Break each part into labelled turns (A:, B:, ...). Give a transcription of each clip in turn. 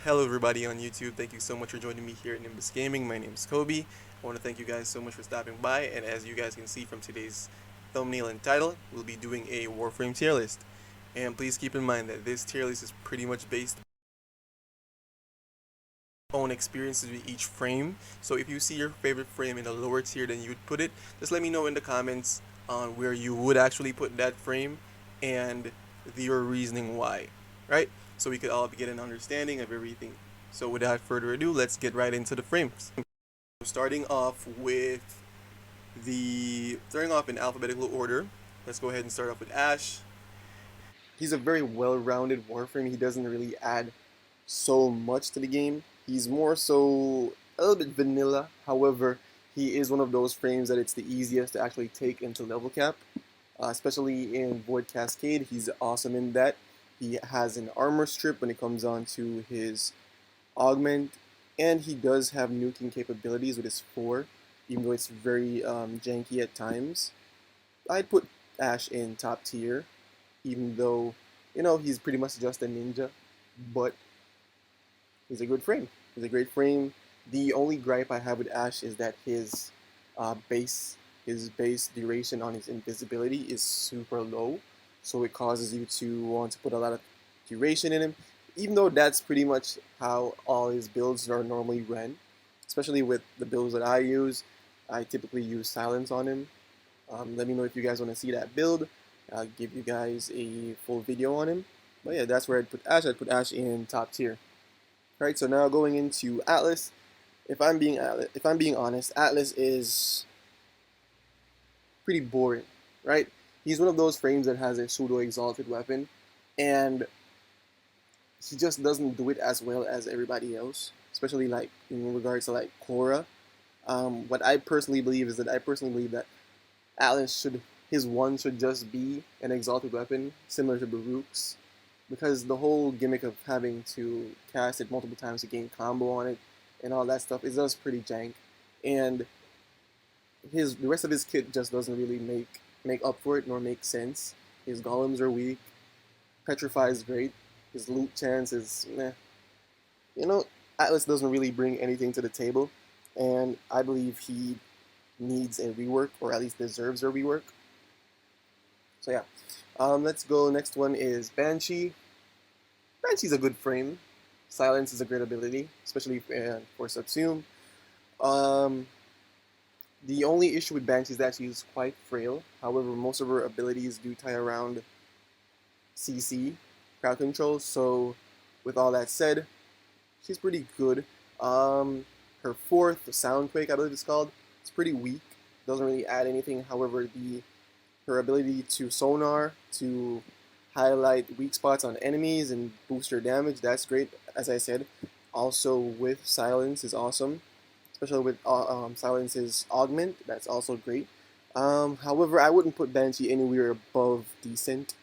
A: Hello everybody on YouTube, thank you so much for joining me here at Nimbus Gaming. My name is Kobe. I want to thank you guys so much for stopping by, and as you guys can see from today's thumbnail and title, we'll be doing a Warframe tier list. And please keep in mind that this tier list is pretty much based own experiences with each frame. So if you see your favorite frame in a lower tier than you'd put it, just let me know in the comments on where you would actually put that frame and your reasoning why, right? So we could all get an understanding of everything. So without further ado, let's get right into the frames. Starting off in alphabetical order. Let's go ahead and start off with Ash. He's a very well-rounded Warframe. He doesn't really add so much to the game. He's more so a little bit vanilla. However, he is one of those frames that it's the easiest to actually take into level cap, especially in Void Cascade. He's awesome in that. He has an armor strip when it comes on to his augment, and he does have nuking capabilities with his 4, even though it's very janky at times. I'd put Ash in top tier, even though, he's pretty much just a ninja, but he's a good frame. He's a great frame. The only gripe I have with Ash is that his base duration on his invisibility is super low, so it causes you to want to put a lot of duration in him, even though that's pretty much how all his builds are normally run. Especially with the builds that I use, I typically use silence on him. Let me know if you guys want to see that build. I'll give you guys a full video on him. But yeah, that's where I'd put Ash. I'd put Ash in top tier. Alright, so now going into Atlas. If I'm being honest, Atlas is pretty boring, right? He's one of those frames that has a pseudo exalted weapon, and he just doesn't do it as well as everybody else, especially like in regards to like Khora. What I personally believe is that Atlas his one should just be an exalted weapon similar to Baruuk's, because the whole gimmick of having to cast it multiple times to gain combo on it and all that stuff is just pretty jank, and the rest of his kit just doesn't really make up for it nor make sense. His golems are weak. Petrify is great. His loot chance is meh. You know, Atlas doesn't really bring anything to the table, and I believe he needs a rework, or at least deserves a rework. So yeah, let's go. Next one is Banshee. Banshee's a good frame. Silence is a great ability, especially for Subsume. Um, the only issue with Banshee is that she's quite frail. However, most of her abilities do tie around CC, crowd control. So, with all that said, she's pretty good. Her 4th, the Soundquake, I believe it's called, it's pretty weak. Doesn't really add anything. However, her ability to sonar, to highlight weak spots on enemies and boost her damage, that's great, as I said. Also with Silence is awesome, especially with Silence's Augment, that's also great. However, I wouldn't put Banshee anywhere above decent.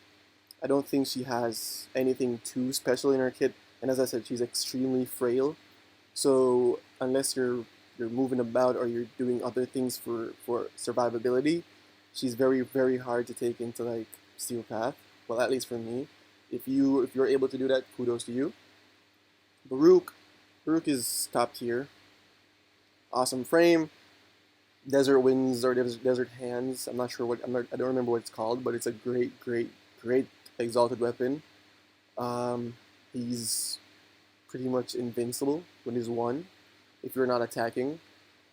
A: I don't think she has anything too special in her kit, and as I said, she's extremely frail. So unless you're moving about or you're doing other things for survivability, she's very hard to take into like Steel Path. Well, at least for me. If you're able to do that, kudos to you. Baruuk is top tier. Awesome frame. Desert Winds or Desert Hands. I don't remember what it's called, but it's a great exalted weapon. He's pretty much invincible with his 1 if you're not attacking.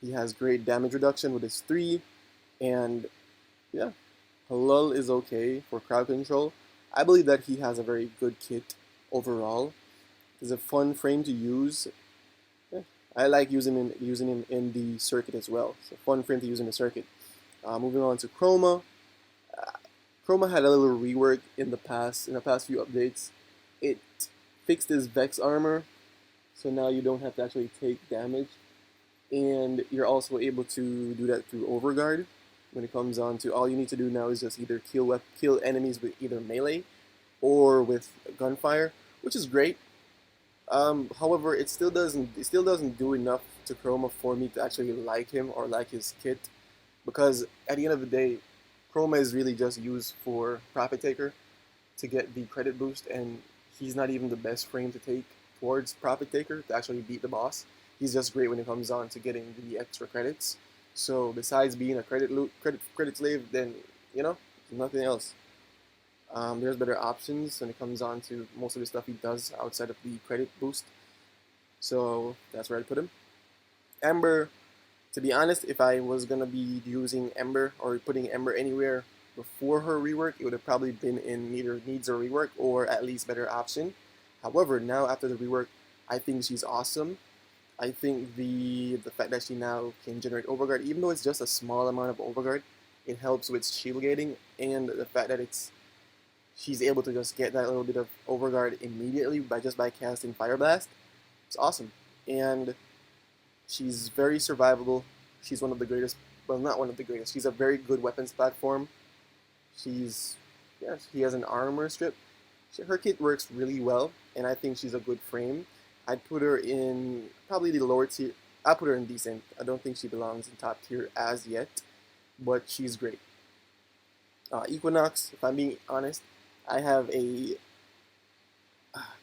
A: He has great damage reduction with his 3, and yeah, Halal is okay for crowd control. I believe that he has a very good kit overall. He's a fun frame to use. Yeah, I like using him in the circuit as well. It's a fun frame to use in the circuit. Moving on to Chroma. Chroma had a little rework in the past few updates. It fixed his Vex armor, so now you don't have to actually take damage, and you're also able to do that through Overguard. When it comes on to, all you need to do now is just either kill enemies with either melee or with gunfire, which is great. However, it still doesn't do enough to Chroma for me to actually like him or like his kit, because at the end of the day, Chroma is really just used for Profit Taker to get the credit boost, and he's not even the best frame to take towards Profit Taker to actually beat the boss. He's just great when it comes on to getting the extra credits. So besides being a credit slave, then nothing else. There's better options when it comes on to most of the stuff he does outside of the credit boost. So that's where I put him. Ember, to be honest, if I was gonna be using Ember or putting Ember anywhere before her rework, it would have probably been in either needs a rework or at least better option. However, now after the rework, I think she's awesome. I think the fact that she now can generate overguard, even though it's just a small amount of overguard, it helps with shield gating, and the fact that she's able to just get that little bit of overguard immediately by casting Fire Blast. It's awesome, and she's very survivable. She's one of the greatest. Well, not one of the greatest. She's a very good weapons platform. She has an armor strip. Her kit works really well, and I think she's a good frame. I'd put her in probably the lower tier. I put her in decent. I don't think she belongs in top tier as yet, but she's great. Equinox, if I'm being honest, I have a.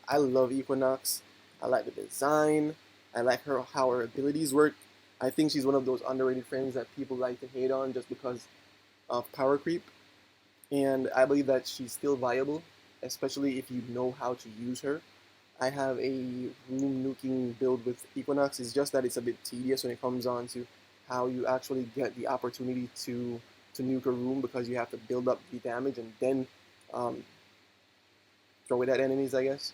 A: I love Equinox. I like the design. I like how her abilities work. I think she's one of those underrated frames that people like to hate on just because of power creep. And I believe that she's still viable, especially if you know how to use her. I have a room nuking build with Equinox. It's just that it's a bit tedious when it comes on to how you actually get the opportunity to nuke a room, because you have to build up the damage and then throw it at enemies, I guess.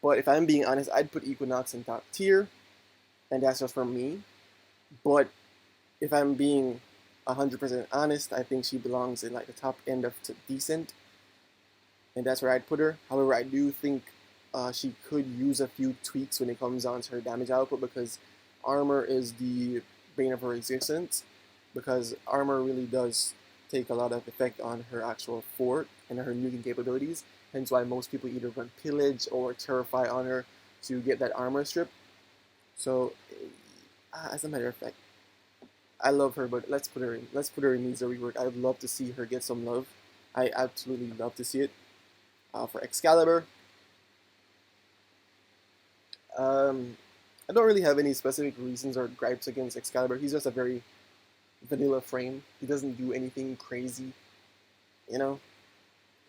A: But if I'm being honest, I'd put Equinox in top tier, and that's just for me. But if I'm being 100% honest, I think she belongs in like the top end of decent, and that's where I'd put her. However, I do think she could use a few tweaks when it comes on to her damage output, because armor is the bane of her existence, because armor really does take a lot of effect on her actual fort and her nuking capabilities, hence why most people either run Pillage or Terrify on her to get that armor strip. So, as a matter of fact, I love her, but let's put her in. Let's put her in needs a rework. I'd love to see her get some love. I absolutely love to see it. For Excalibur, I don't really have any specific reasons or gripes against Excalibur. He's just a very vanilla frame. He doesn't do anything crazy, you know?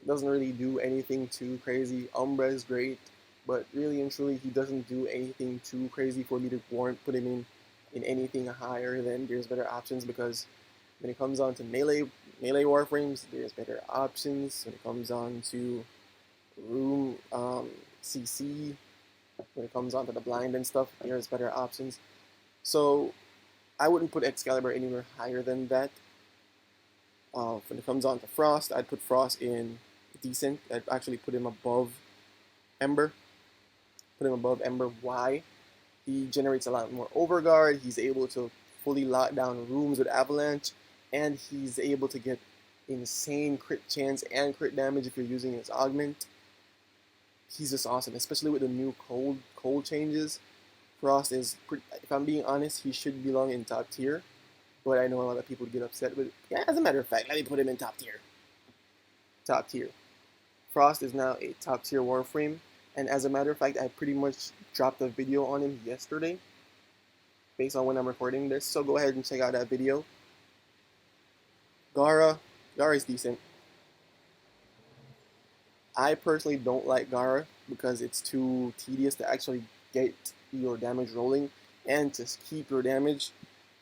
A: Doesn't really do anything too crazy. Umbra is great, but really and truly, he doesn't do anything too crazy for me to warrant put him in anything higher than there's better options, because when it comes on to melee warframes, there's better options. When it comes on to room CC, when it comes on to the blind and stuff, there's better options. So I wouldn't put Excalibur anywhere higher than that. When it comes on to Frost, I'd put Frost in decent. I'd actually put him above Ember. Why? He generates a lot more overguard. He's able to fully lock down rooms with Avalanche, and he's able to get insane crit chance and crit damage if you're using his augment. He's just awesome, especially with the new cold changes. Frost is, if I'm being honest, he should belong in top tier, but I know a lot of people would get upset with it. Yeah, as a matter of fact, let me put him in top tier. Top tier. Frost is now a top tier Warframe, and as a matter of fact, I pretty much dropped a video on him yesterday, based on when I'm recording this, so go ahead and check out that video. Gara is decent. I personally don't like Gara because it's too tedious to actually get your damage rolling and to keep your damage.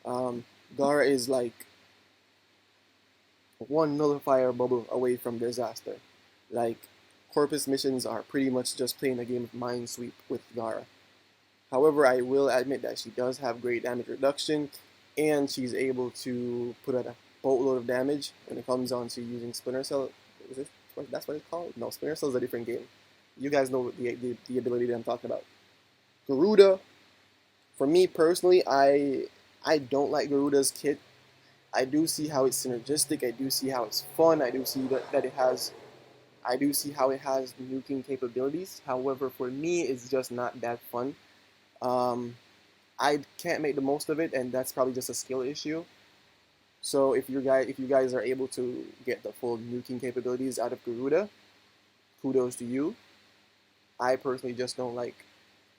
A: Gara is like one nullifier bubble away from disaster. Like, Corpus missions are pretty much just playing a game of Minesweep with Gara. However, I will admit that she does have great damage reduction, and she's able to put out a boatload of damage when it comes on to using Splinter Cell. Is it? That's what it's called? No, Splinter Cell is a different game. You guys know the ability that I'm talking about. Garuda, for me personally, I don't like Garuda's kit. I do see how it's synergistic. I do see how it's fun. I do see that it has. I do see how it has nuking capabilities. However, for me, it's just not that fun. I can't make the most of it, and that's probably just a skill issue. So if you guys are able to get the full nuking capabilities out of Garuda, kudos to you. I personally just don't like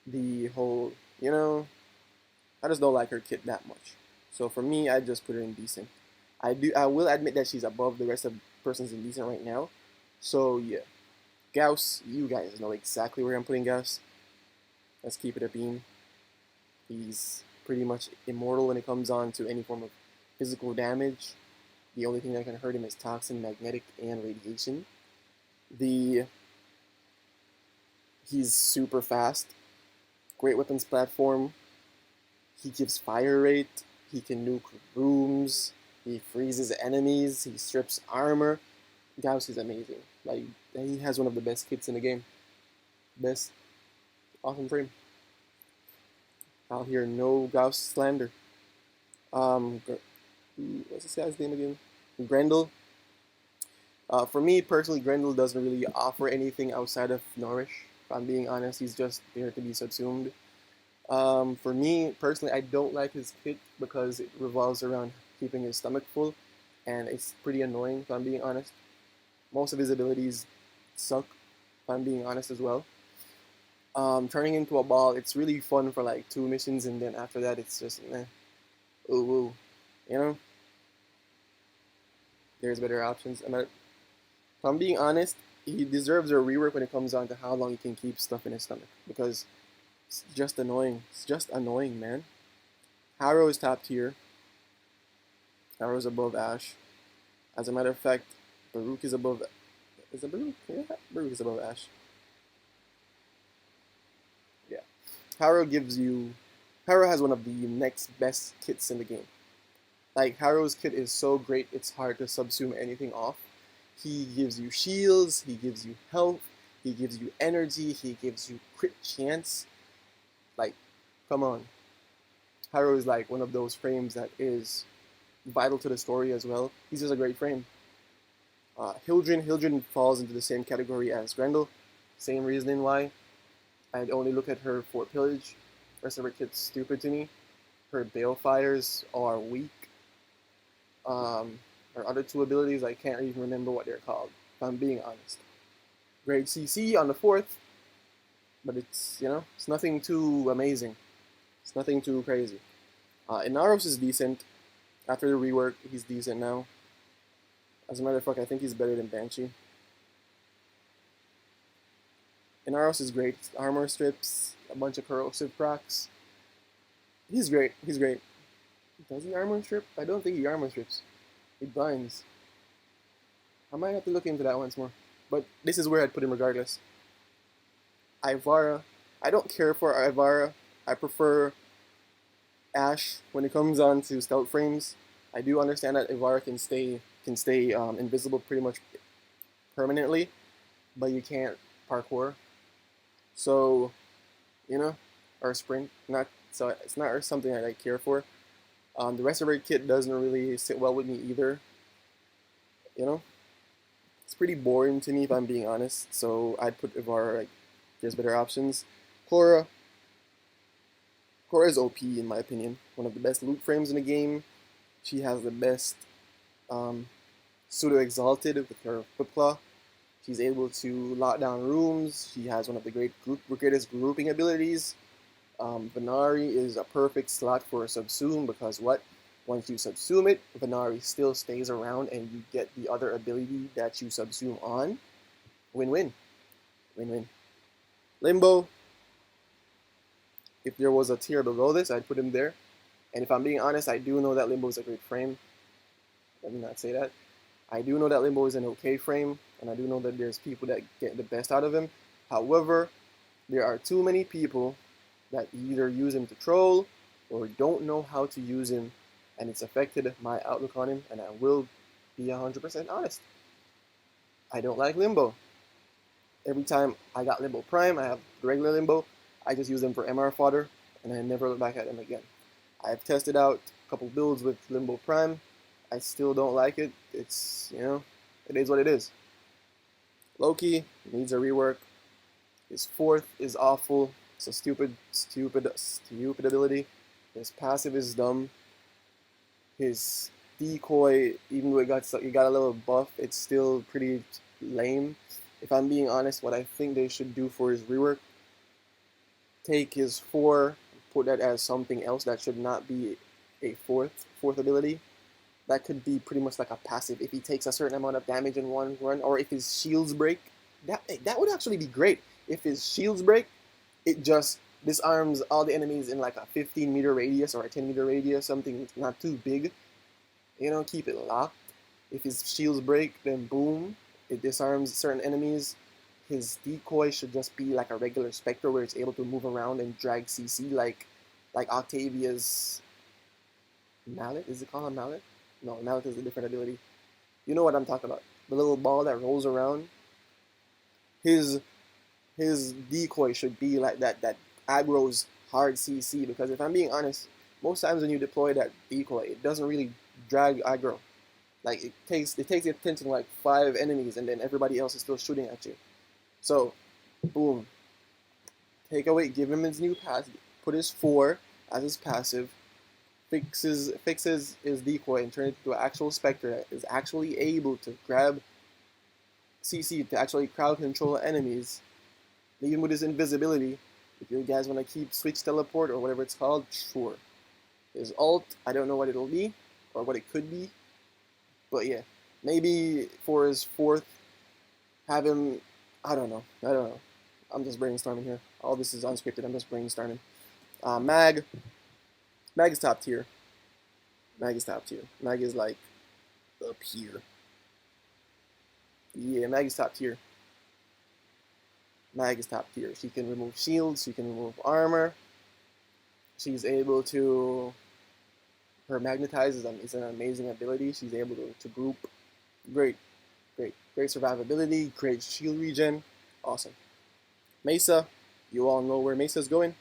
A: the whole, you know, I just don't like her kit that much. So for me, I just put her in decent. I will admit that she's above the rest of persons in decent right now. So yeah, Gauss, you guys know exactly where I'm putting Gauss. Let's keep it a beam. He's pretty much immortal when it comes on to any form of physical damage. The only thing that can hurt him is toxin, magnetic, and radiation. The He's super fast. Great weapons platform. He gives fire rate. He can nuke rooms. He freezes enemies. He strips armor. Gauss is amazing. Like, he has one of the best kits in the game. Best. Awesome frame. I'll hear no Gauss slander. What's this guy's name again? Grendel. For me personally, Grendel doesn't really offer anything outside of nourish. If I'm being honest, he's just there to be subsumed. For me personally, I don't like his kit because it revolves around keeping his stomach full, and it's pretty annoying. If I'm being honest, most of his abilities suck. If I'm being honest as well. Turning into a ball, it's really fun for like 2 missions, and then after that, it's just meh. Ooh, ooh. You know, there's better options. If I'm being honest, he deserves a rework when it comes down to how long he can keep stuff in his stomach because it's just annoying. It's just annoying, man. Harrow is top tier. Harrow is above Ash. As a matter of fact, Baruuk is above. Is it Baruuk? Yeah, Baruuk is above Ash. Yeah. Harrow gives you. Harrow has one of the next best kits in the game. Like, Harrow's kit is so great, it's hard to subsume anything off. He gives you shields, he gives you health, he gives you energy, he gives you crit chance. Like, come on. Harrow is like one of those frames that is vital to the story as well. He's just a great frame. Hildryn falls into the same category as Grendel. Same reasoning why. I'd only look at her for pillage. The rest of her kit's stupid to me. Her balefires are weak. Her other two abilities, I can't even remember what they're called, if I'm being honest. Great CC on the 4th, but it's, it's nothing too amazing. It's nothing too crazy. Inaros is decent. After the rework, he's decent now. As a matter of fact, I think he's better than Banshee. Inaros is great. Armor strips, a bunch of corrosive procs. He's great. He's great. Does he armor strip? I don't think he armor strips. He blinds. I might have to look into that once more. But this is where I'd put him regardless. Ivara. I don't care for Ivara. I prefer Ash when it comes on to stealth frames. I do understand that Ivara can stay invisible pretty much permanently, but you can't parkour. So, or sprint. It's not something that I care for. The rest of her kit doesn't really sit well with me either. It's pretty boring to me if I'm being honest. So I'd put Ivara, like, there's better options. Khora. Khora is OP in my opinion. One of the best loot frames in the game. She has the best pseudo exalted with her Whipclaw. She's able to lock down rooms. She has one of the greatest grouping abilities. Venari is a perfect slot for a subsume because once you subsume it, Venari still stays around and you get the other ability that you subsume on. Win-win. Win-win. Limbo, if there was a tier below this, I'd put him there. And if I'm being honest, I do know that Limbo is a great frame. Let me not say that. I do know that Limbo is an okay frame, and I do know that there's people that get the best out of him. However, there are too many people that either use him to troll or don't know how to use him, and it's affected my outlook on him, and I will be 100% honest. I don't like Limbo. Every time I got Limbo Prime, I have the regular Limbo, I just use them for MR fodder, and I never look back at them again. I've tested out a couple builds with Limbo Prime. I still don't like it. It's, it is what it is. Loki needs a rework. His 4th is awful. It's a stupid ability. His passive is dumb. His decoy, even though it got a little buff, it's still pretty lame. If I'm being honest, what I think they should do for his rework take his 4, put that as something else that should not be a fourth ability. That could be pretty much like a passive. If he takes a certain amount of damage in one run, or if his shields break, that would actually be great. If his shields break, it just disarms all the enemies in like a 15-meter radius or a 10-meter radius, something not too big. You know, keep it locked. If his shields break, then boom, it disarms certain enemies. His decoy should just be like a regular Spectre where it's able to move around and drag CC like Octavia's Mallet. Is it called a Mallet? No, Mallet is a different ability. You know what I'm talking about. The little ball that rolls around. His decoy should be like that aggro's hard CC, because if I'm being honest, most times when you deploy that decoy, it doesn't really drag aggro. Like it takes the attention like 5 enemies and then everybody else is still shooting at you. So, boom. Take away, give him his new pass, put his 4 as his passive, fixes his decoy and turn it into an actual Spectre that is actually able to grab CC to actually crowd control enemies. Even with his invisibility, if you guys want to keep switch teleport or whatever it's called, sure. His ult, I don't know what it'll be or what it could be, but yeah, maybe for his 4th, have him. I don't know. I'm just brainstorming here. All this is unscripted. I'm just brainstorming. Mag is top tier. Mag is like up here. Yeah, Mag is top tier. She can remove shields. She can remove armor. She's able to. Her magnetize is an amazing ability. She's able to group. Great survivability. Great shield regen. Awesome. Mesa, you all know where Mesa's going.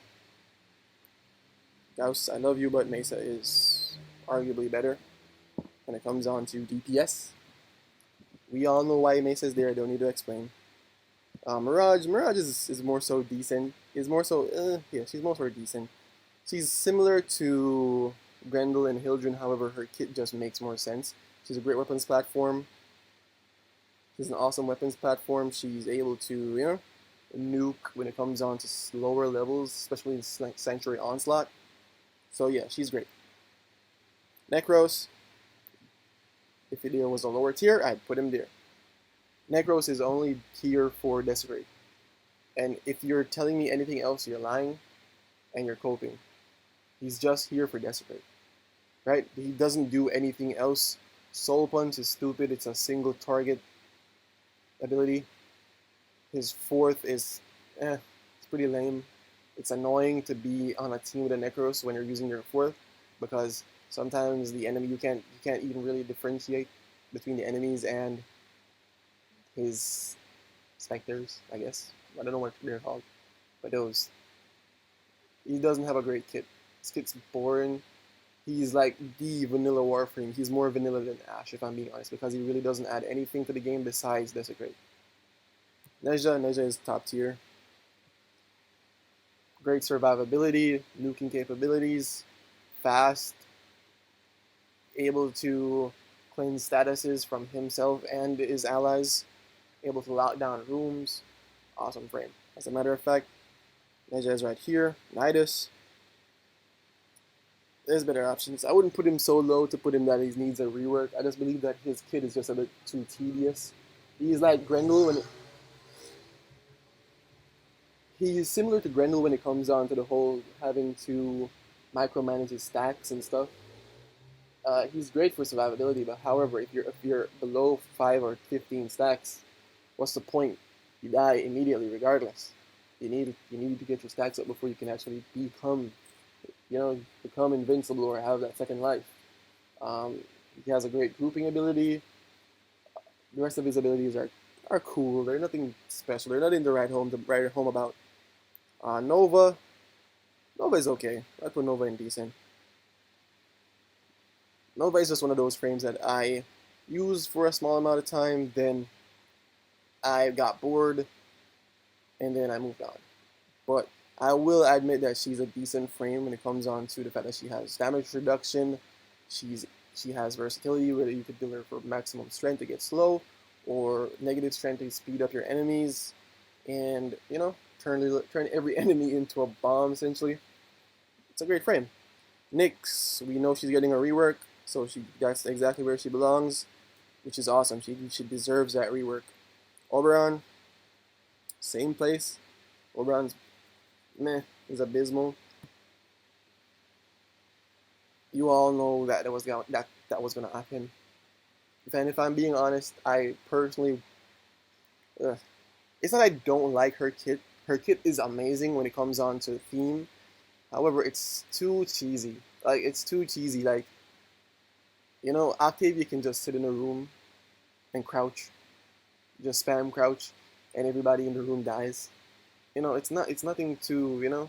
A: Gauss, I love you, but Mesa is arguably better when it comes on to DPS. We all know why Mesa's there. I don't need to explain. Mirage is more so decent. She's more so decent. She's similar to Grendel and Hildryn, however, her kit just makes more sense. She's a great weapons platform. She's an awesome weapons platform. She's able to, nuke when it comes on to lower levels, especially in Sanctuary Onslaught. So yeah, she's great. Nekros, if it was a lower tier, I'd put him there. Nekros is only tier for Desecrate. And if you're telling me anything else, you're lying and you're coping. He's just here for Desecrate. Right? He doesn't do anything else. Soul Punch is stupid. It's a single target ability. His 4th is, it's pretty lame. It's annoying to be on a team with a Nekros when you're using your 4th, because sometimes the enemy you can't even really differentiate between the enemies and his specters, I guess. I don't know what they're called, but those. He doesn't have a great kit. His kit's boring. He's like the vanilla Warframe. He's more vanilla than Ashe, if I'm being honest, because he really doesn't add anything to the game besides Desecrate. Nezha is top tier. Great survivability, nuking capabilities, fast, able to cleanse statuses from himself and his allies, able to lock down rooms. Awesome frame. As a matter of fact, Nezha is right here. Nidus. There's better options. I wouldn't put him so low to put him that he needs a rework. I just believe that his kit is just a bit too tedious. He's like Grendel when he's similar to Grendel when it comes on to the whole having to micromanage his stacks and stuff. He's great for survivability, but however, if you're below 5 or 15 stacks, what's the point? You die immediately, regardless. You need to get your stacks up before you can actually become invincible or have that second life. He has a great grouping ability. The rest of his abilities are cool. They're nothing special. They're nothing to write home about. Nova is okay. I put Nova in decent. Nova is just one of those frames that I used for a small amount of time, then I got bored, and then I moved on. But I will admit that she's a decent frame when it comes on to the fact that she has damage reduction. She has versatility where you could build her for maximum strength to get slow, or negative strength to speed up your enemies. and turn every enemy into a bomb essentially. It's a great frame. Nyx, we know she's getting a rework, so that's exactly where she belongs, which is awesome. She deserves that rework. Oberon, same place. Oberon's meh, is abysmal. You all know that that was gonna happen. And if I'm being honest, I personally, it's not I don't like her kit. Her kit is amazing when it comes on to theme. However, it's too cheesy. It's too cheesy. Octavia can just sit in a room and crouch, just spam crouch, and everybody in the room dies. It's nothing too,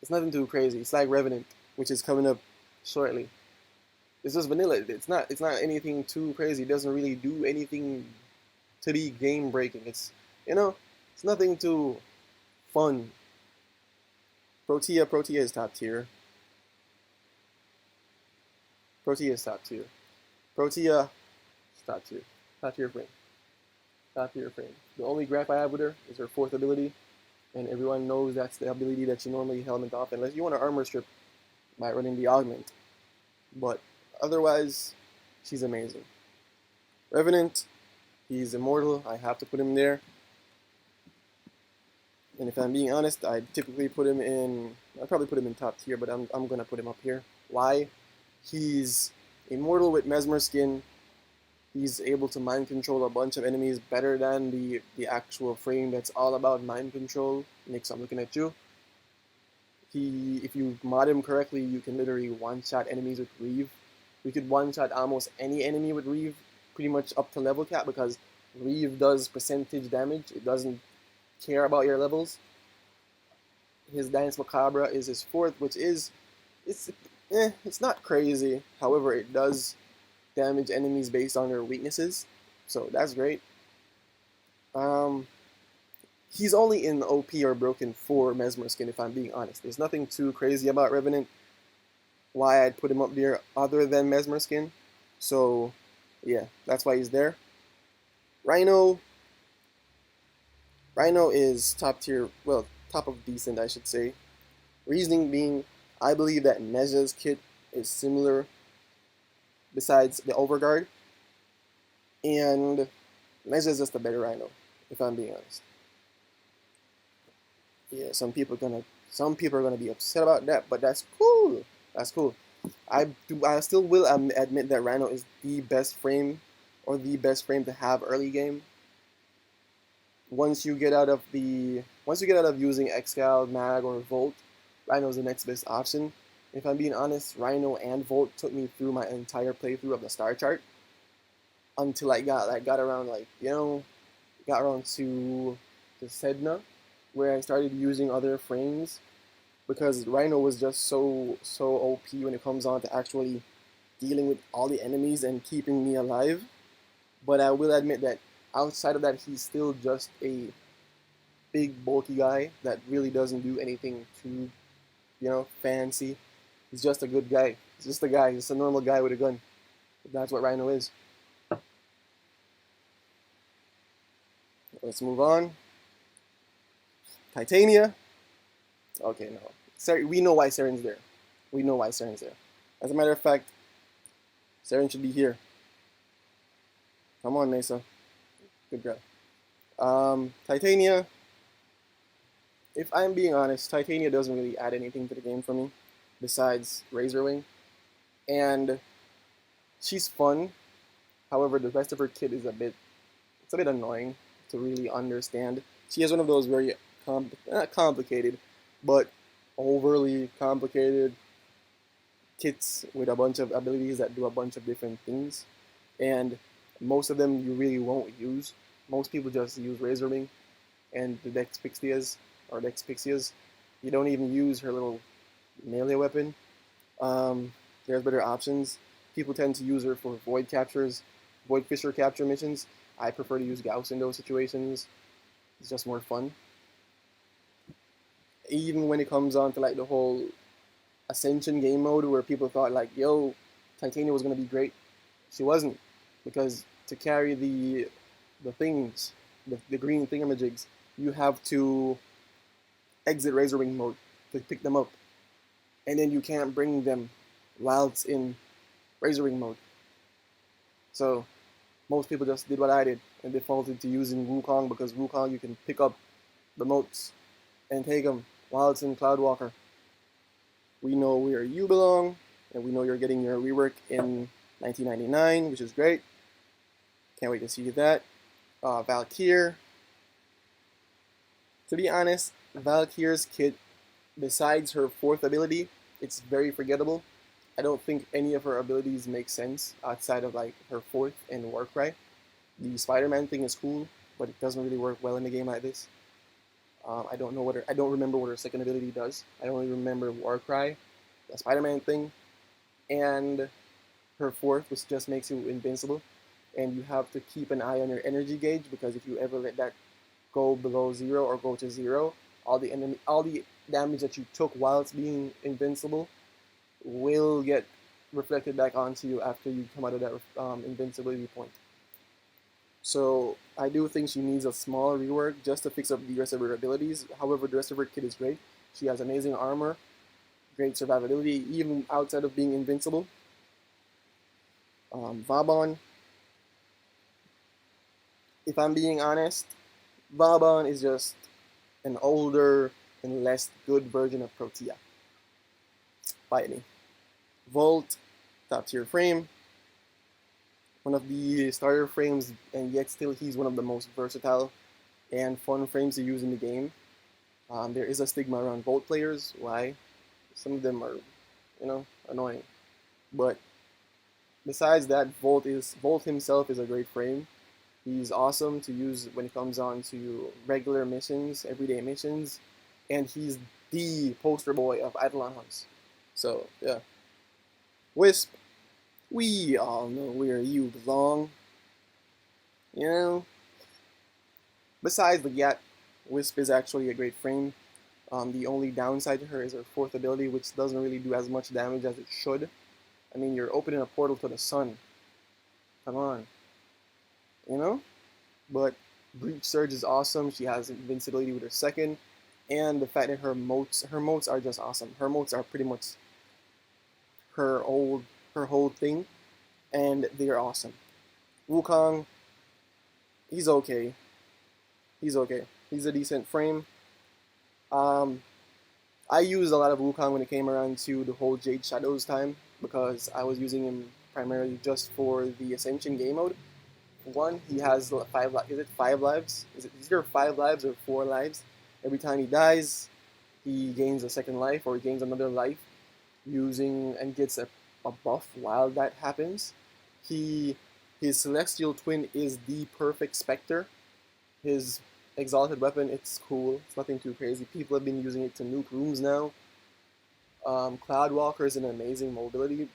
A: it's nothing too crazy. It's like Revenant, which is coming up shortly. It's just vanilla. It's not anything too crazy. It doesn't really do anything to be game breaking. It's nothing too fun. Protea is top tier. Protea is top tier. Protea is top tier. Top tier frame. Top tier frame. The only graph I have with her is her fourth ability, and everyone knows that's the ability that she normally helmet off, unless you want to armor strip by running the augment. But otherwise, she's amazing. Revenant, he's immortal. I have to put him there. And if I'm being honest, I typically put him in. I'd probably put him in top tier, but I'm gonna put him up here. Why? He's immortal with Mesmer Skin. He's able to mind control a bunch of enemies better than the actual frame that's all about mind control. Nyx, I'm looking at you. If you mod him correctly, you can literally one-shot enemies with Reeve. We could one-shot almost any enemy with Reeve, pretty much up to level cap, because Reeve does percentage damage. It doesn't care about your levels. His Dance Macabre is his fourth, which is it's not crazy. However, it does damage enemies based on their weaknesses, so that's great. He's only in OP or broken for Mesmer Skin, if I'm being honest. There's nothing too crazy about Revenant, why I'd put him up there other than Mesmer Skin. So, yeah, that's why he's there. Rhino is top tier, well, top of decent, I should say. Reasoning being, I believe that Nezha's kit is similar besides the Overguard. And Nezha's just a better Rhino, if I'm being honest. Yeah, some people are gonna be upset about that, but that's cool. That's cool. I still will admit that Rhino is the best frame, or the best frame to have early game. Once you get out of using Excal, Mag, or Volt, Rhino is the next best option. If I'm being honest, Rhino and Volt took me through my entire playthrough of the star chart until I got around to the Sedna, where I started using other frames, because Rhino was just so OP when it comes on to actually dealing with all the enemies and keeping me alive. But I will admit that outside of that, he's still just a big bulky guy that really doesn't do anything too, fancy. He's just a good guy. He's just a guy. He's just a normal guy with a gun. That's what Rhino is. Let's move on. Titania. Okay, no. We know why Sayrn's there. We know why Sayrn's there. As a matter of fact, Sayrn should be here. Come on, Mesa. Good girl. Titania. If I'm being honest, Titania doesn't really add anything to the game for me, besides Razorwing. And she's fun. However, the rest of her kit is a bit annoying to really understand. She has one of those very not complicated, but overly complicated kits with a bunch of abilities that do a bunch of different things, and most of them you really won't use. Most people just use Razorwing and the Dex Pixias. You don't even use her little melee weapon. There's better options. People tend to use her for void fisher capture missions. I prefer to use Gauss in those situations. It's just more fun. Even when it comes on to the whole Ascension game mode, where people thought yo, Titania was gonna be great, she wasn't, because to carry the things, the green thingamajigs, you have to exit Razor Wing mode to pick them up, and then you can't bring them while it's in Razor Wing mode. So most people just did what I did and defaulted to using Wukong, because Wukong you can pick up the motes and take them while it's in Cloudwalker. We know where you belong, and we know you're getting your rework in 1999, which is great. Can't wait to see that. Valkyr. To be honest, Valkyr's kit, besides her 4th ability, it's very forgettable. I don't think any of her abilities make sense outside of like her 4th and Warcry. The Spider-Man thing is cool, but it doesn't really work well in a game like this. I don't remember what her 2nd ability does. I only remember Warcry, the Spider-Man thing, and her 4th, which just makes you invincible. And you have to keep an eye on your energy gauge, because if you ever let that go below 0 or go to 0, all the damage that you took while it's being invincible will get reflected back onto you after you come out of that invincibility point. So I do think she needs a small rework just to fix up the rest of her abilities. However, the rest of her kit is great. She has amazing armor, great survivability, even outside of being invincible. Vauban, if I'm being honest, Vauban is just an older and less good version of Protea. Fight me. Volt, top tier frame. One of the starter frames, and yet still he's one of the most versatile and fun frames to use in the game. There is a stigma around Volt players. Why? Some of them are, annoying. But besides that, Volt himself is a great frame. He's awesome to use when it comes on to regular missions, everyday missions, and he's the poster boy of Eidolon hunts. So yeah. Wisp, we all know where you belong. You know? Besides the Gat, Wisp is actually a great frame. The only downside to her is her 4th ability, which doesn't really do as much damage as it should. I mean, you're opening a portal to the sun. Come on. You know? But Breach Surge is awesome. She has invincibility with her 2nd. And the fact that her motes are just awesome. Her motes are pretty much her whole thing, and they're awesome. Wukong, he's okay. He's a decent frame. I used a lot of Wukong when it came around to the whole Jade Shadows time, because I was using him primarily just for the Ascension game mode. One, he has 5 lives. Is it 5 lives? Is it either 5 lives or 4 lives? Every time he dies, he gains a 2nd life, or he gains another life and gets a buff while that happens. His Celestial Twin is the perfect Spectre. His exalted weapon, it's cool. It's nothing too crazy. People have been using it to nuke rooms now. Cloudwalker is an amazing mobility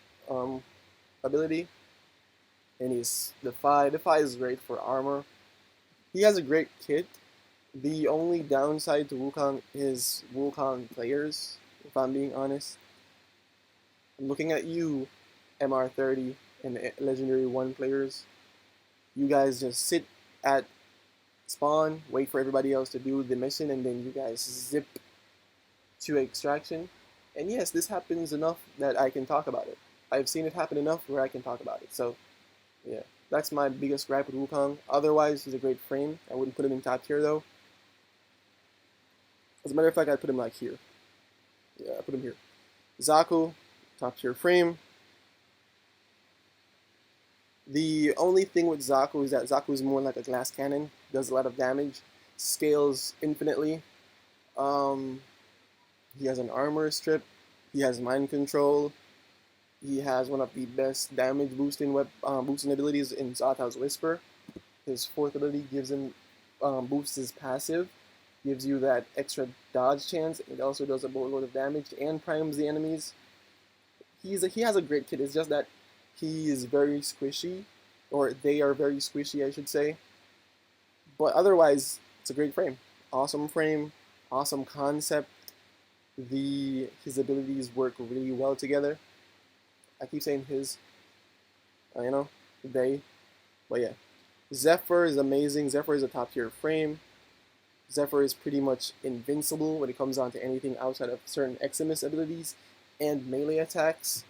A: ability. And he's Defy. Defy is great for armor. He has a great kit. The only downside to Wukong is Wukong players, if I'm being honest. I'm looking at you, MR30 and Legendary 1 players. You guys just sit at spawn, wait for everybody else to do the mission, and then you guys zip to extraction. And yes, this happens enough that I can talk about it. I've seen it happen enough where I can talk about it. So, yeah, that's my biggest gripe with Wukong. Otherwise, he's a great frame. I wouldn't put him in top tier, though. As a matter of fact, I'd put him like here. Yeah, I put him here. Zaku, top tier frame. The only thing with Zaku is that Zaku is more like a glass cannon. Does a lot of damage. Scales infinitely. He has an armor strip. He has mind control. He has one of the best damage boosting abilities in Zata's Whisper. His 4th ability gives him boosts his passive, gives you that extra dodge chance. It also does a boatload of damage and primes the enemies. He has a great kit. It's just that he is very squishy, or they are very squishy, I should say. But otherwise, it's a great frame. Awesome concept. His abilities work really well together. I keep saying his, they. But yeah. Zephyr is amazing. Zephyr is a top tier frame. Zephyr is pretty much invincible when it comes down to anything outside of certain Eximus abilities and melee attacks.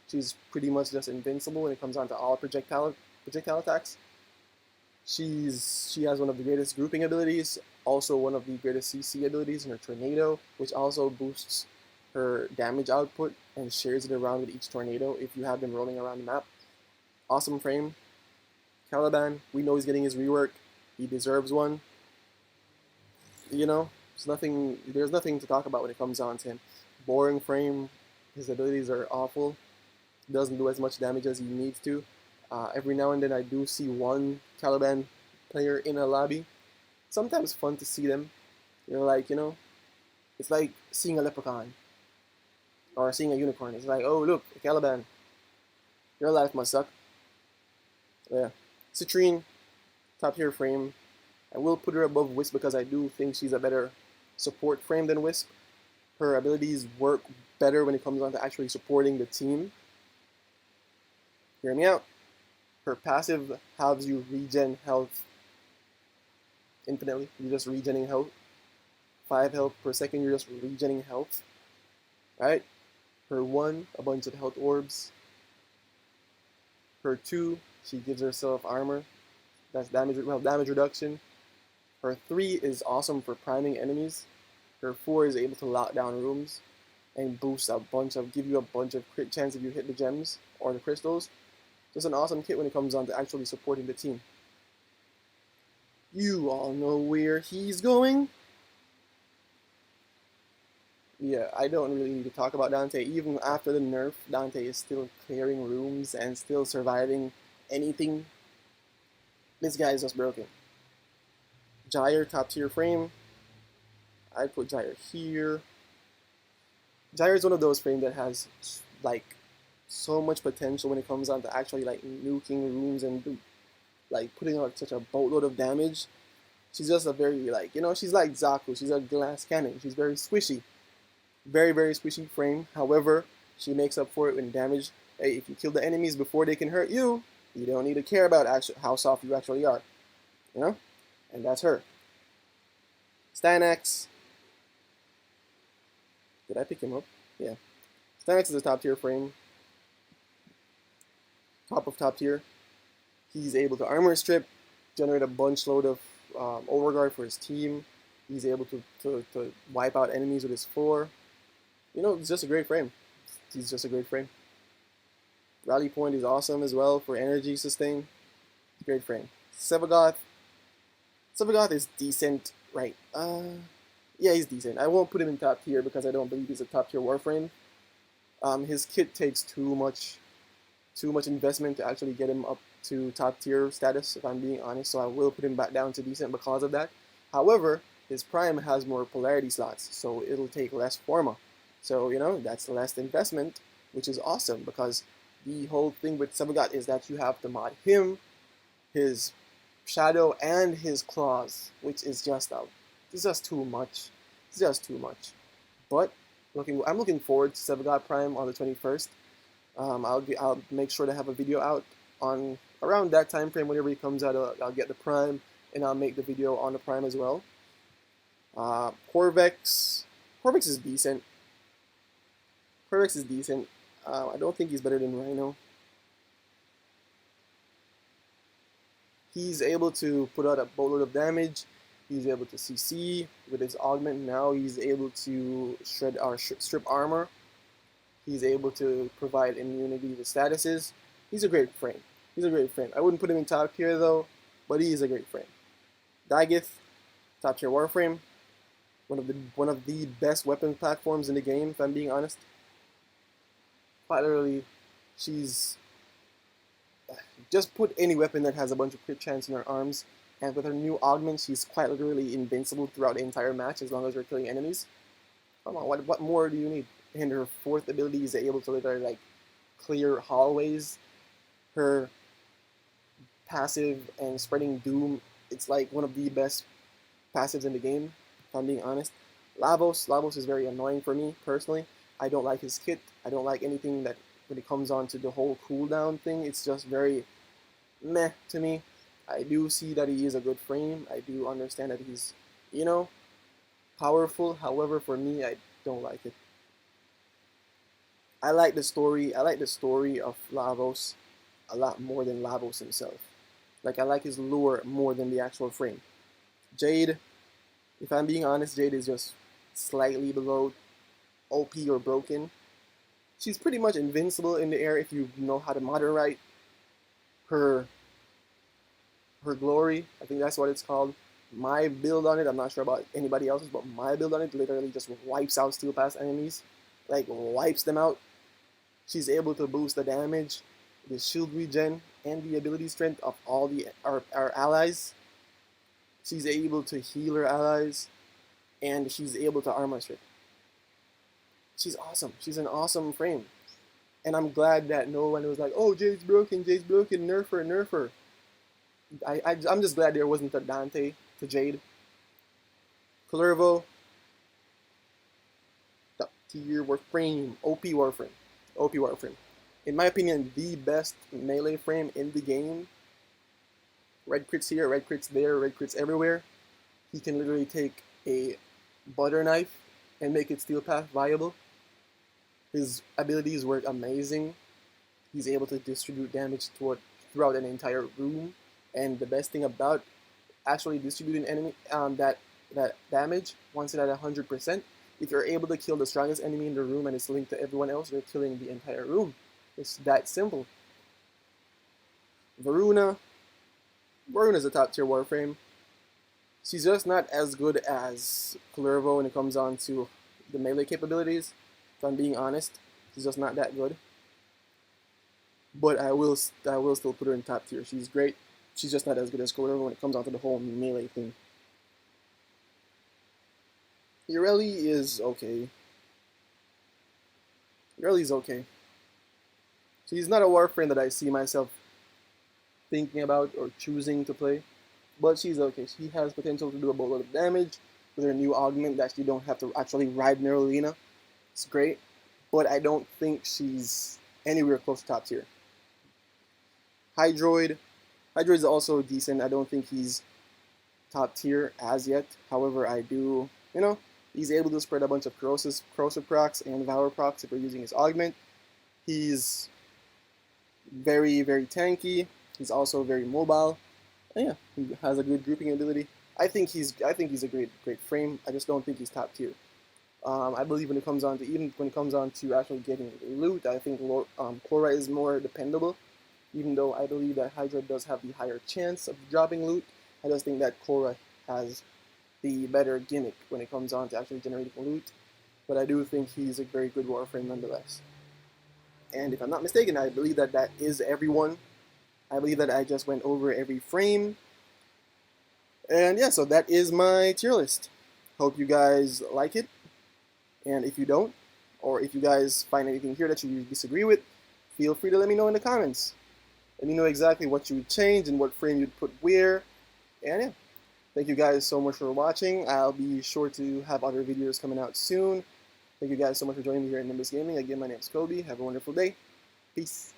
A: She's pretty much just invincible when it comes down to all projectile attacks. She has one of the greatest grouping abilities, also one of the greatest CC abilities in her Tornado, which also boosts her damage output and shares it around with each tornado if you have them rolling around the map. Awesome frame. Caliban, we know he's getting his rework. He deserves one. You know, there's nothing to talk about when it comes on to him. Boring frame. His abilities are awful. He doesn't do as much damage as he needs to. Every now and then I do see one Caliban player in a lobby. Sometimes fun to see them. It's like seeing a leprechaun or seeing a unicorn. It's like, oh look, a Caliban. Your life must suck. Yeah. Citrine, top tier frame. I will put her above Wisp because I do think she's a better support frame than Wisp. Her abilities work better when it comes on to actually supporting the team. Hear me out. Her passive has you regen health infinitely. You're just regenning health. 5 health per second, you're just regenning health. Right? Her 1, a bunch of health orbs. Her 2, she gives herself armor. That's damage reduction. Her 3 is awesome for priming enemies. Her 4 is able to lock down rooms and boost give you a bunch of crit chance if you hit the gems or the crystals. Just an awesome kit when it comes on to actually supporting the team. You all know where he's going. Yeah, I don't really need to talk about Dante. Even after the nerf, Dante is still clearing rooms and still surviving anything. This guy is just broken. Gyre, top tier frame. I'd put Gyre here. Gyre is one of those frames that has like so much potential when it comes on to actually like nuking rooms and like putting out such a boatload of damage. She's just a very she's like Zaku. She's a glass cannon. She's very squishy. Very, very squishy frame. However, she makes up for it in damage. Hey, if you kill the enemies before they can hurt you, you don't need to care about how soft you actually are. You know? And that's her. Stanax. Did I pick him up? Yeah. Stanax is a top tier frame. Top of top tier. He's able to armor strip, generate a bunch load of overguard for his team. He's able to wipe out enemies with his 4. It's just a great frame. He's just a great frame. Rally point is awesome as well for energy sustain. Great frame. Sevagoth. Sevagoth is decent, right? Yeah, he's decent. I won't put him in top tier because I don't believe he's a top tier Warframe. His kit takes too much investment to actually get him up to top tier status, if I'm being honest. So I will put him back down to decent because of that. However, his prime has more polarity slots, so it'll take less Forma. So, that's less investment, which is awesome because the whole thing with Sevagoth is that you have to mod him, his shadow, and his claws, which is just too much. It's just too much. But I'm looking forward to Sevagoth Prime on the 21st. I'll make sure to have a video out on around that time frame. Whenever he comes out, I'll get the Prime, and I'll make the video on the Prime as well. Corvex is decent. Corvex is decent. I don't think he's better than Rhino. He's able to put out a boatload of damage. He's able to CC with his augment. Now he's able to strip armor. He's able to provide immunity to statuses. He's a great frame. I wouldn't put him in top tier though, but he is a great frame. Daigith, top tier Warframe. One of the best weapon platforms in the game, if I'm being honest. Quite literally, she's just put any weapon that has a bunch of crit chance in her arms, and with her new augment, she's quite literally invincible throughout the entire match as long as you're killing enemies. Come on, what more do you need? And her 4th ability is able to literally clear hallways. Her passive and spreading doom, it's like one of the best passives in the game, if I'm being honest. Lavos is very annoying for me personally. I don't like his kit. I don't like anything that when it comes on to the whole cooldown thing, it's just very meh to me. I do see that he is a good frame. I do understand that he's you know, powerful. However, for me, I don't like it. I like the story. I like the story of Lavos a lot more than Lavos himself. Like, I like his lure more than the actual frame. Jade, if I'm being honest, Jade is just slightly below OP or broken. She's pretty much invincible in the air if you know how to moderate her her glory. I think that's what it's called. My build on it, I'm not sure about anybody else's, but my build on it literally just wipes out Steel Pass enemies. Like, wipes them out. She's able to boost the damage, the shield regen, and the ability strength of all our allies. She's able to heal her allies, and she's able to armor strip. She's awesome. She's an awesome frame. And I'm glad that no one was like, oh, Jade's broken, nerf her, nerf her. I'm just glad there wasn't a Dante to Jade. Culervo, top tier Warframe, OP Warframe. In my opinion, the best melee frame in the game. Red crits here, red crits there, red crits everywhere. He can literally take a butter knife and make it steel path viable. His abilities work amazing. He's able to distribute damage throughout an entire room. And the best thing about actually distributing enemy that damage, once it's at 100%, if you're able to kill the strongest enemy in the room and it's linked to everyone else, you're killing the entire room. It's that simple. Varuna's a top tier Warframe. She's just not as good as Culervo when it comes on to the melee capabilities. If I'm being honest, she's just not that good. But I will still put her in top tier. She's great. She's just not as good as Culervo when it comes on to the whole melee thing. Irelie is okay. Irelie's okay. She's not a Warframe that I see myself thinking about or choosing to play, but she's okay. She has potential to do a boatload of damage with her new augment that you don't have to actually ride Nerolina. It's great, but I don't think she's anywhere close to top tier. Hydroid is also decent. I don't think he's top tier as yet. However, I do, he's able to spread a bunch of corrosive procs and Valor procs if we're using his augment. He's very, very tanky. He's also very mobile. And yeah, he has a good grouping ability. I think he's a great frame. I just don't think he's top tier. I believe when it comes on to actually getting loot, I think Khora is more dependable. Even though I believe that Hydra does have the higher chance of dropping loot, I just think that Khora has the better gimmick when it comes on to actually generating loot. But I do think he's a very good Warframe nonetheless. And if I'm not mistaken, I believe that that is everyone. I believe that I just went over every frame. And yeah, so that is my tier list. Hope you guys like it. And if you don't, or if you guys find anything here that you disagree with, feel free to let me know in the comments. Let me know exactly what you would change and what frame you'd put where. And yeah, thank you guys so much for watching. I'll be sure to have other videos coming out soon. Thank you guys so much for joining me here at Nimbus Gaming. Again, my name is Kobe. Have a wonderful day. Peace.